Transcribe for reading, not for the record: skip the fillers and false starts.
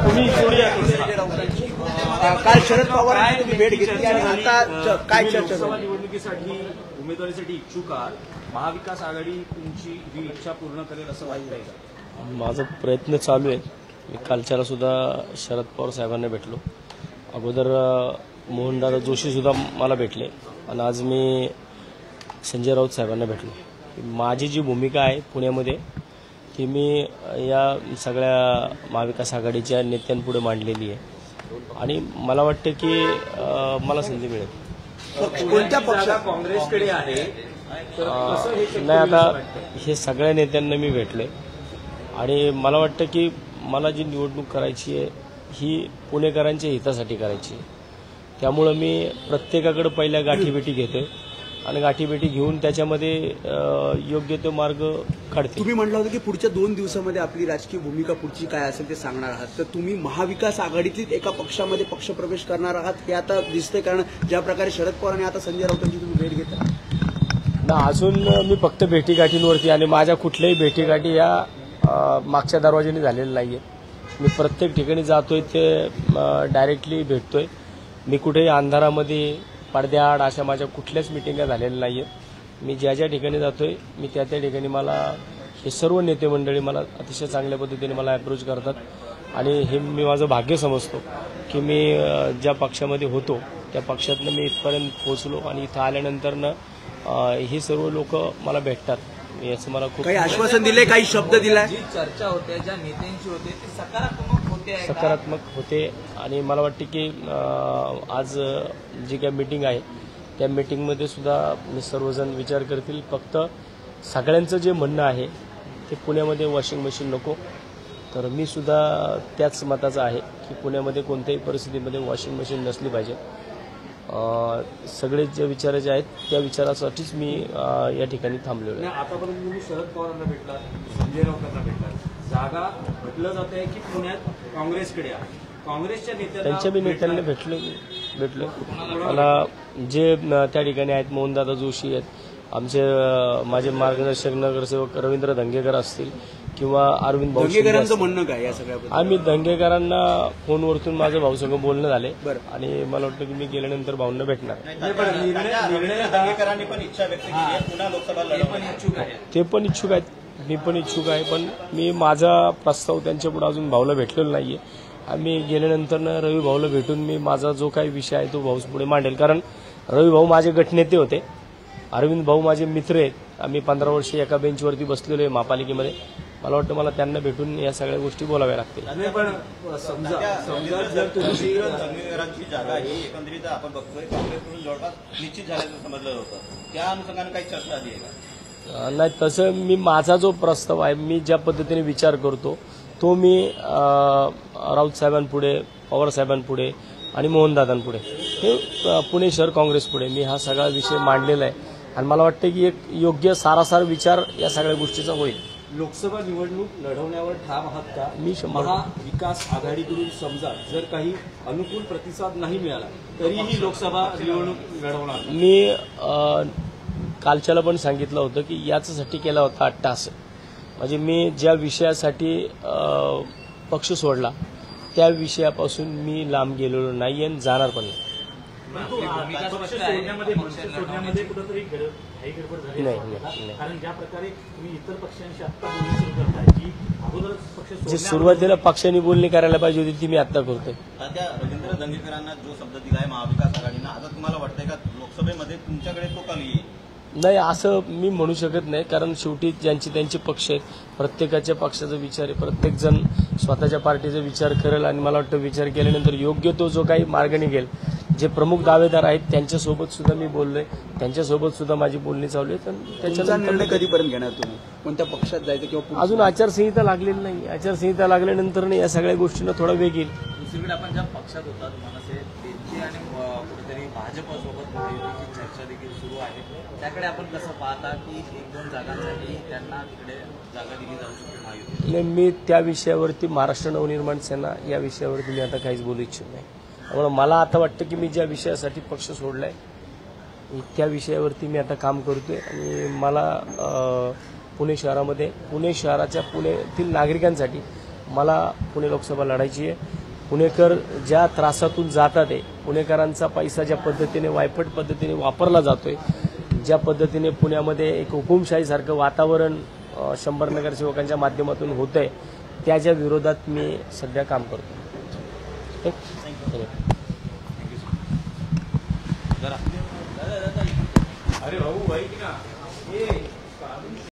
तुम्ही काल शरद पवारांची तुम्ही भेट घेतली आणि आता काय चर्चा लोकसभा निवडणुकीसाठी उमेदवारीसाठी इच्छुक आहात, महाविकास आघाडी तुमची ही इच्छा पूर्ण करेल असं वाटतंय का? माझा प्रयत्न चालू आहे. मी कालच्याला सुद्धा शरद पवार साहेबांना भेटलो. अगोदर मोहनदादा जोशी सुद्धा मला भेटले आणि आज मी संजय राऊत साहेबांना भेटलो. माझी जी भूमिका आहे पुण्यामध्ये ती मी या सगळ्या महाविकास आघाडीच्या नेत्यांपुढे मांडलेली आहे आणि मला वाटतं की मला संधी मिळेल. कोणत्या पक्षात काँग्रेसकडे आहे? नाही, आता हे सगळ्या नेत्यांना मी भेटले आणि मला वाटतं की मला जी निवडणूक करायची आहे ही पुणेकरांच्या हितासाठी करायची आहे. त्यामुळं मी प्रत्येकाकडे पहिल्या गाठीभेटी घेतोय आणि गाठीभेटी घेऊन त्याच्यामध्ये योग्य तो मार्ग काढते. तुम्ही म्हटलं होतं की पुढच्या 2 दिवसामध्ये आपली राजकीय भूमिका पुढची काय असेल ते सांगणार आहात, तर तुम्ही महाविकास आघाडीतलीच एका पक्षामध्ये पक्षप्रवेश करणार आहात हे आता दिसतंय, कारण ज्या प्रकारे शरद पवार आणि आता संजय राऊतांची तुम्ही भेट घेता ना. अजून मी फक्त भेटीगाठींवरती आणि माझ्या कुठल्याही भेटीगाठी या मागच्या दरवाजाने झालेल्या नाहीये. मी प्रत्येक ठिकाणी जातोय ते डायरेक्टली भेटतोय. मी कुठेही अंधारामध्ये पडद्याआड अशा माझ्या कुठल्याच मिटिंगा झालेल्या नाहीये. मी ज्या ज्या ठिकाणी जातोय मी त्या त्या ठिकाणी मला हे सर्व नेते मंडळी मला अतिशय चांगल्या पद्धतीने मला अप्रोच करतात आणि हे मी माझं भाग्य समजतो की मी ज्या पक्षामध्ये होतो त्या पक्षातनं मी इथपर्यंत पोहोचलो आणि इथं आल्यानंतर ही सर्व लोक मला भेटतात. याचं मला खूप काही आश्वासन दिले, काही शब्द दिलाय. जी चर्चा होते, ज्या नेत्यांची होते ती सकारात्मक होते आणि मला वाटते की आज जी काही मीटिंग आहे त्या मीटिंगमध्ये सुद्धा मी सर्वजण विचार करतील. फक्त सगळ्यांचं जे म्हणणं आहे ते पुण्यामध्ये वॉशिंग मशीन नको, तर मी सुद्धा त्याच मताचा आहे की पुण्यामध्ये कोणत्याही परिस्थितीमध्ये वॉशिंग मशीन नसली पाहिजे. सगळे जे विचाराचे आहेत त्या विचारासाठीच मी या ठिकाणी थांबलेलो आहे. आतापर्यंत तुम्ही शरद पवारांना भेटला, संजय राऊतांना भेटला, जागा म्हटलं जात आहे की पुण्यात काँग्रेसकडे आहे. काँग्रेसच्या त्यांच्या बी नेत्यांना भेटलो. मला जे त्या ठिकाणी आहेत मोहनदादा जोशी आहेत, आमचे माझे मार्गदर्शक नगरसेवक रवींद्र धंगेकर असतील किंवा अरविंद भाऊ. दंगेकरांचं म्हणणं काय या सगळ्या? आम्ही दंगेकरांना फोनवरतून माझं भाऊसंग बोलणं झाले आणि मला वाटतं की मी गेल्यानंतर भाऊंना भेटणार. दंगेकरांनी पण इच्छा व्यक्त केली आहे पुन्हा लोकसभा लढवण्याची. ते पण इच्छुक आहेत, मी पण इच्छुक आहे, पण मी माझा प्रस्ताव त्यांच्यापुढे अजून भाऊला भेटलेला नाहीये. आम्ही गेल्यानंतर रवी भाऊला भेटून मी माझा जो काही विषय आहे तो भाऊस पुढे मांडेल. कारण रवी भाऊ माझे गटनेते होते, अरविंद भाऊ माझे मित्र आहेत. आम्ही 15 वर्षे एका बेंचवरती बसलेलो आहे महापालिकेमध्ये. मला वाटतं मला त्यांना भेटून या सगळ्या गोष्टी बोलाव्या लागतील. पण समजा जर तुमची दंगेकरांची जागा ही एकंदरीत आपण बघतोय काँग्रेसकडून जवळपास निश्चित झाल्याचं समजलं होतं, त्या अनुषंगाने काही चर्चा आली आहे का? नाही, तसं मी माझा जो प्रस्ताव आहे मी ज्या पद्धतीने विचार करतो तो मी राऊत साहेबांपुढे, पवार साहेबांपुढे आणि मोहनदादांपुढे, हे पुणे शहर काँग्रेसपुढे मी हा सगळा विषय मांडलेला आहे आणि मला वाटतं की एक योग्य सारासार विचार या सगळ्या गोष्टीचा होईल. लोकसभा निवडणूक लढवण्यावर ठाम आहात का? मी महाविकास आघाडीकडून समजा जर काही अनुकूल प्रतिसाद नाही मिळाला तरीही लोकसभा निवडणूक लढवणार. मी कालच्याला पण सांगितलं होतं की याच्यासाठी केला होता अट्टाहास. म्हणजे मी ज्या विषयासाठी पक्ष सोडला त्या विषयापासून मी लांब गेलेलो नाही आणि जाणार पण नाही. कारण ज्या प्रकारे तुम्ही इतर पक्षांशी आता बोलणी सुरू करताय की अगोदरच पक्ष जे सुरुवातीला पक्षांनी बोलणी करायला पाहिजे होती ती मी आता करतोय. सध्या रवींद्र दंगेकरांना जो शब्द दिलाय महाविकास आघाडीनं, आता तुम्हाला वाटतंय का लोकसभेमध्ये तुमच्याकडे तो का येईल? नाही, असं मी म्हणू शकत नाही, कारण शेवटी ज्यांचे त्यांचे पक्ष आहेत, प्रत्येकाच्या पक्षाचा विचार आहे, प्रत्येक जण स्वतःच्या पार्टीचा विचार करेल आणि मला वाटतं विचार केल्यानंतर योग्य तो जो काही मार्ग निघेल. जे प्रमुख दावेदार आहेत त्यांच्यासोबत सुद्धा मी बोललोय, त्यांच्यासोबत सुद्धा माझी बोलणी चालू आहे. त्याचा निर्णय कधीपर्यंत घेणार तुम्ही, कोणत्या पक्षात जायचं किंवा अजून आचारसंहिता लागलेली नाही. आचारसंहिता लागल्यानंतर या सगळ्या गोष्टींना थोडा वेग येईल. दुसरीकडे आपण ज्या पक्षात होतात मनसे त्यांची आणि कुठेतरी भाजपसोबत महायुतीची चर्चा देखील सुरू आहे, त्याकडे आपण कसं पाहता की 1-2 जागांसाठी त्यांना तिकडे जागा दिली जाऊ शकते महायुती? मी त्या विषयावरती महाराष्ट्र नवनिर्माण सेना या विषयावरती मी आता काहीच बोलू इच्छित नाही. त्यामुळे मला आता वाटतं की मी ज्या विषयासाठी पक्ष सोडलाय त्या विषयावरती मी आता काम करतोय आणि मला पुणे शहरामध्ये पुणे शहराच्या पुण्यातील नागरिकांसाठी मला पुणे लोकसभा लढायची आहे. पुणेकर ज्या त्रासातून जातात आहे, पुणेकरांचा पैसा ज्या पद्धतीने वायपट पद्धतीने वापरला जातोय, ज्या पद्धतीने पुण्यामध्ये एक हुकुमशाहीसारखं वातावरण 100 नगरसेवकांच्या माध्यमातून होत आहे, त्याच्या विरोधात मी सध्या काम करतो. अरे भाऊ ऐक ना